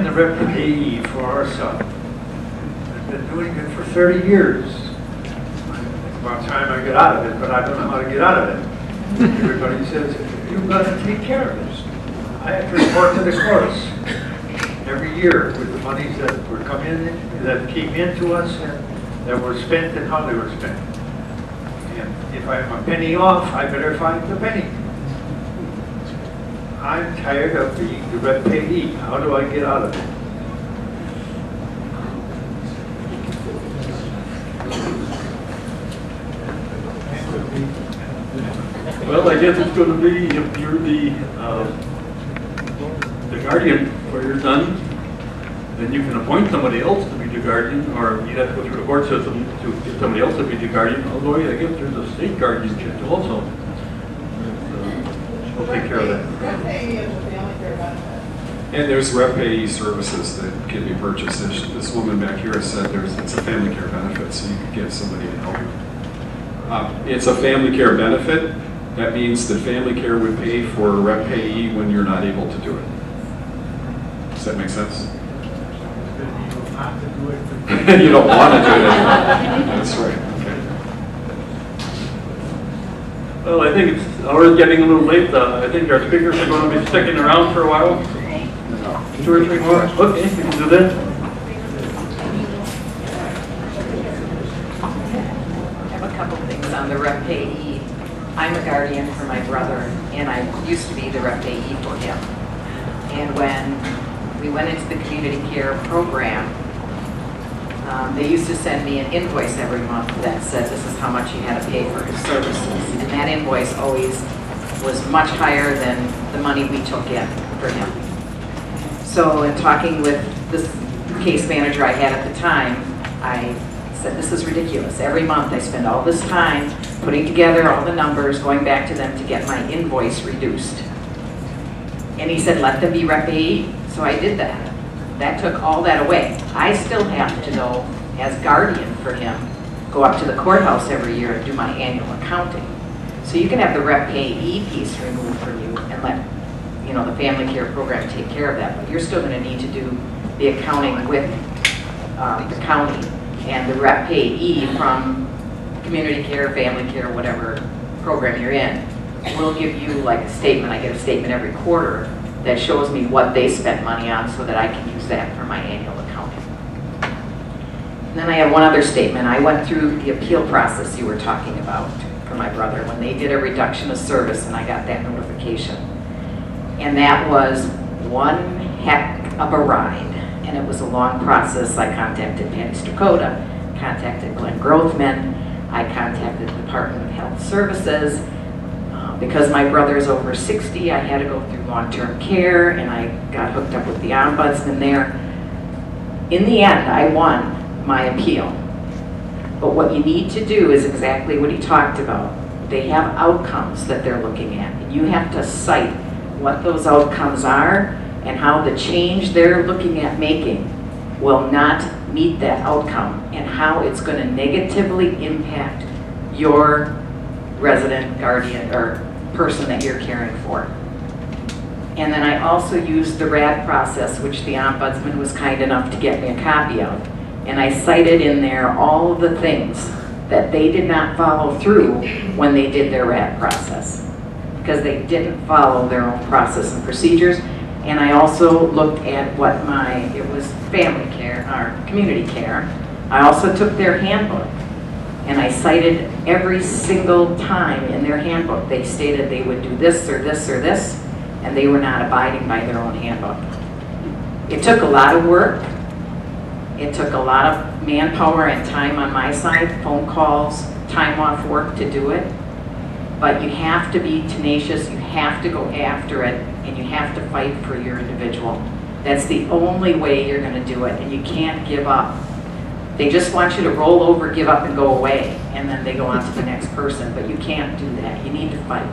the rep AE for our son. I've been doing it for 30 years. It's about time I get out of it, but I don't know how to get out of it. Everybody says, you've got to take care of this. I have to report to the courts every year with the monies that were that came into us and that were spent and how they were spent. And if I'm a penny off, I better find the penny. I'm tired of being the rep payee. How do I get out of it? Well, I guess it's going to be if you're the guardian for your son, then you can appoint somebody else to be the guardian, or you'd have to go through the court system to get somebody else to be the guardian. Although I guess there's a state guardianship also. We'll take care of that. And there's rep payee services that can be purchased. As this woman back here has said, it's a family care benefit, so you could get somebody to help you. It's a family care benefit. That means that family care would pay for a rep payee when you're not able to do it. Does that make sense? You don't want to do it anymore. That's right. Okay. Well, I think it's already getting a little late. I think our speakers are going to be sticking around for a while. 2 or 3 more. Okay, you can do that. I have a couple things on the rep payee. I'm a guardian for my brother, and I used to be the rep payee for him. And when we went into the community care program, they used to send me an invoice every month that said this is how much he had to pay for his services. And that invoice always was much higher than the money we took in for him. So in talking with this case manager I had at the time, I said, this is ridiculous. Every month I spend all this time putting together all the numbers, going back to them to get my invoice reduced. And he said, let them be rep payee. So I did that. That took all that away. I still have to, though, as guardian for him, go up to the courthouse every year and do my annual accounting. So you can have the rep payee piece removed from you and let the family care program take care of that. But you're still going to need to do the accounting with the county, and the rep payee from community care, family care, whatever program you're in, will give you like a statement. I get a statement every quarter that shows me what they spent money on so that I can use that for my annual accounting. And then I have one other statement. I went through the appeal process you were talking about for my brother when they did a reduction of service, and I got that notification. And that was one heck of a ride. And it was a long process. I contacted Patty Stakota, contacted Glenn Grothman, I contacted the Department of Health Services. Because my brother's over 60, I had to go through long-term care, and I got hooked up with the ombudsman there. In the end, I won my appeal. But what you need to do is exactly what he talked about. They have outcomes that they're looking at, and you have to cite what those outcomes are and how the change they're looking at making will not meet that outcome, and how it's going to negatively impact your resident, guardian, or person that you're caring for. And then I also used the RAD process, which the ombudsman was kind enough to get me a copy of. And I cited in there all of the things that they did not follow through when they did their RAD process, because they didn't follow their own process and procedures. And I also looked at what it was family care, or community care. I also took their handbook, and I cited every single time in their handbook they stated they would do this or this or this, and they were not abiding by their own handbook. It took a lot of work. It took a lot of manpower and time on my side, phone calls, time off work to do it. But you have to be tenacious, you have to go after it, and you have to fight for your individual. That's the only way you're going to do it, and you can't give up. They just want you to roll over, give up, and go away, and then they go on to the next person, but you can't do that. You need to fight.